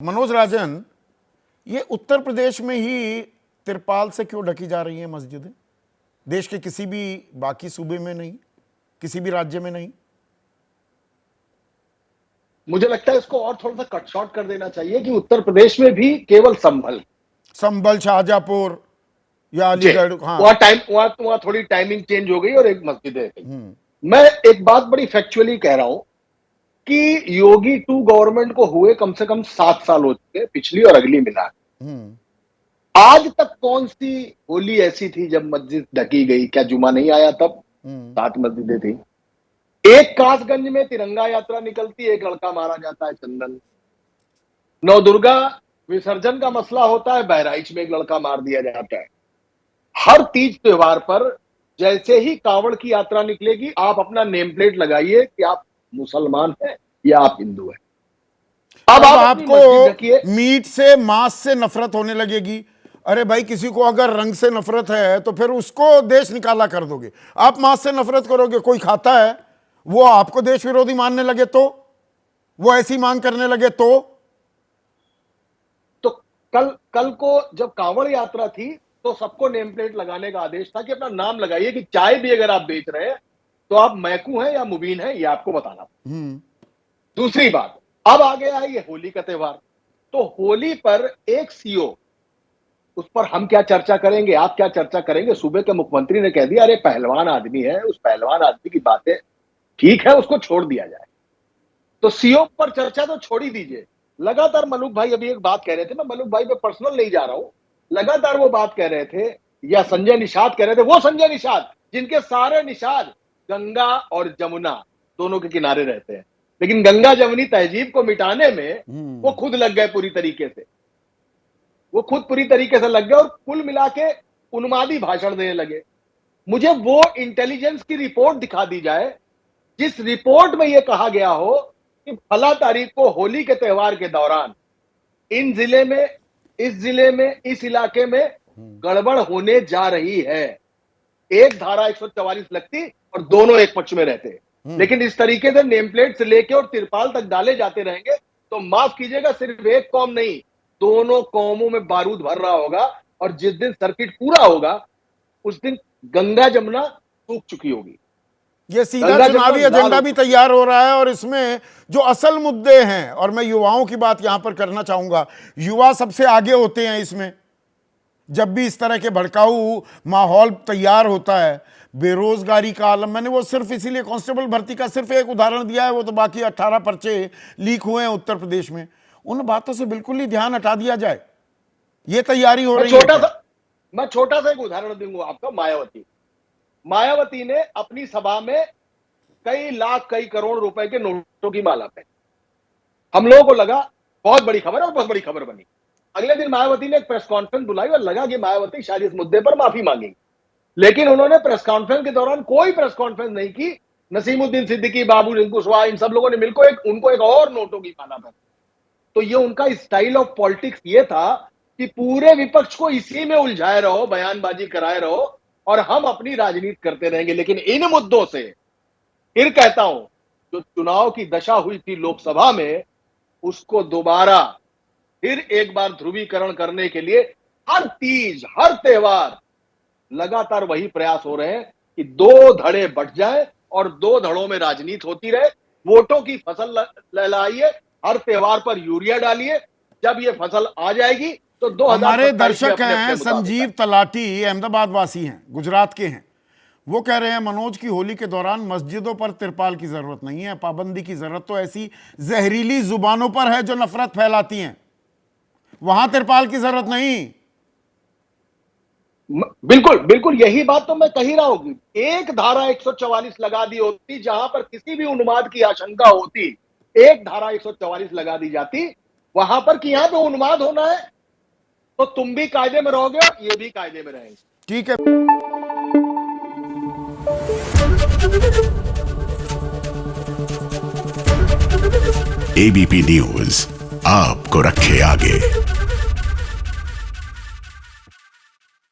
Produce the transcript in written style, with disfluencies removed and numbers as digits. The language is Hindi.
मनोज राजन, ये उत्तर प्रदेश में ही तिरपाल से क्यों ढकी जा रही हैं मस्जिदें? देश के किसी भी बाकी सूबे में नहीं, किसी भी राज्य में नहीं? मुझे लगता है इसको और थोड़ा सा कट शॉर्ट कर देना चाहिए कि उत्तर प्रदेश में भी केवल संभल, शाहजहांपुर या अलीगढ़, हाँ, वहां थोड़ी टाइमिंग चेंज हो गई और एक मस्जिद है। मैं एक बात बड़ी फैक्चुअली कह रहा हूं कि योगी 2 गवर्नमेंट को हुए कम से कम 7 साल हो चुके, पिछली और अगली मिला। आज तक कौन सी होली ऐसी थी जब मस्जिद ढकी गई? क्या जुमा नहीं आया तब? 7 मस्जिदें थी। एक कासगंज में तिरंगा यात्रा निकलती, एक लड़का मारा जाता है चंदन। नवदुर्गा विसर्जन का मसला होता है, बहराइच में एक लड़का मार दिया जाता है। हर तीज त्योहार पर जैसे ही कांवड़ की यात्रा निकलेगी, आप अपना नेम प्लेट लगाइए कि आप मुसलमान हैं या आप हिंदू हैं। अब आपको मीट से, मांस से नफरत होने लगेगी। अरे भाई, किसी को अगर रंग से नफरत है तो फिर उसको देश निकाला कर दोगे। आप मांस से नफरत करोगे, कोई खाता है, वो आपको देश विरोधी मानने लगे तो, वो ऐसी मांग करने लगे तो कल को जब कांवड़ यात्रा थी तो सबको नेम प्लेट लगाने का आदेश था कि अपना नाम लगाइए कि चाय भी अगर आप बेच रहे हैं तो आप मैकू हैं या मुबीन हैं, ये आपको बताना। दूसरी बात, अब आ गया है ये होली का त्योहार। तो होली पर एक सीओ, उस पर हम क्या चर्चा करेंगे, आप क्या चर्चा करेंगे? सूबे के मुख्यमंत्री ने कह दिया अरे पहलवान आदमी है, उस पहलवान आदमी की बातें ठीक है, उसको छोड़ दिया जाए। तो सीओ पर चर्चा तो छोड़ ही दीजिए। लगातार मलूक भाई अभी एक बात कह रहे थे, मैं मलूक भाई पे पर्सनल नहीं जा रहा हूं, लगातार वो बात कह रहे थे, या संजय निषाद कह रहे थे, वो संजय निषाद जिनके सारे निषाद गंगा और जमुना दोनों के किनारे रहते हैं, लेकिन गंगा जमुनी तहजीब को मिटाने में वो खुद लग गए पूरी तरीके से। वो खुद पूरी तरीके से लग गए और कुल मिला के उन्मादी भाषण देने लगे। मुझे वो इंटेलिजेंस की रिपोर्ट दिखा दी जाए जिस रिपोर्ट में यह कहा गया हो कि फला तारीख को होली के त्योहार के दौरान इन जिले में, इस जिले में, इस इलाके में गड़बड़ होने जा रही है। एक धारा 144 लगती और दोनों एक पक्ष में रहते। लेकिन इस तरीके से नेम प्लेट से लेके और तिरपाल तक डाले जाते रहेंगे तो माफ कीजिएगा, सिर्फ एक कौम नहीं, दोनों कौमों में बारूद भर रहा होगा। और जिस दिन सर्किट पूरा होगा उस दिन गंगा जमुना सूख चुकी होगी। ये सीधा चुनावी एजेंडा भी तैयार हो रहा है और इसमें जो असल मुद्दे हैं, और मैं युवाओं की बात यहां पर करना चाहूंगा, युवा सबसे आगे होते हैं इसमें। जब भी इस तरह के भड़काऊ माहौल तैयार होता है, बेरोजगारी का आलम, मैंने वो सिर्फ इसीलिए कांस्टेबल भर्ती का सिर्फ एक उदाहरण दिया है, वो तो बाकी 18 पर्चे लीक हुए हैं उत्तर प्रदेश में, उन बातों से बिल्कुल ही ध्यान हटा दिया जाए। ये तैयारी हो रही है। मैं छोटा सा एक उदाहरण दूंगा आपका। मायावती ने अपनी सभा में कई लाख, कई करोड़ रुपए के नोटों की माला पहनी। हम लोगों को लगा बहुत बड़ी खबर है और बहुत बड़ी खबर बनी। अगले दिन मायावती ने एक प्रेस कॉन्फ्रेंस बुलाई और लगा कि मायावती शायद इस मुद्दे पर माफी मांगेगी, लेकिन उन्होंने प्रेस कॉन्फ्रेंस के दौरान कोई प्रेस कॉन्फ्रेंस नहीं की। नसीमुद्दीन सिद्दीकी, बाबू रिंकू कुशवाहा, इन सब लोगों ने मिलकर उनको एक और नोटों की माला पहनी। तो ये उनका स्टाइल ऑफ पॉलिटिक्स ये था कि पूरे विपक्ष को इसी में उलझाए रहो, बयानबाजी कराए रहो और हम अपनी राजनीति करते रहेंगे। लेकिन इन मुद्दों से, फिर कहता हूं, जो चुनाव की दशा हुई थी लोकसभा में, उसको दोबारा फिर एक बार ध्रुवीकरण करने के लिए हर तीज, हर त्योहार लगातार वही प्रयास हो रहे हैं कि 2 धड़े बट जाए और 2 धड़ों में राजनीति होती रहे। वोटों की फसल लहलाइए, हर त्योहार पर यूरिया डालिए, जब ये फसल आ जाएगी तो 2000। हमारे दर्शक हैं संजीव तलाटी, अहमदाबाद वासी हैं, गुजरात के हैं। वो कह रहे हैं मनोज की होली के दौरान मस्जिदों पर तिरपाल की जरूरत नहीं है, पाबंदी की जरूरत तो ऐसी जहरीली जुबानों पर है जो नफरत फैलाती हैं, वहां तिरपाल की जरूरत नहीं। बिल्कुल बिल्कुल, यही बात तो मैं कह ही रहा हूं। एक धारा 144 लगा दी होती, जहां पर किसी भी उन्माद की आशंका होती, एक धारा 144 लगा दी जाती वहां पर कि यहां पे उन्माद होना है तो तुम भी कायदे में रहोगे और ये भी कायदे में रहेंगे। ठीक है। एबीपी न्यूज आपको रखे आगे।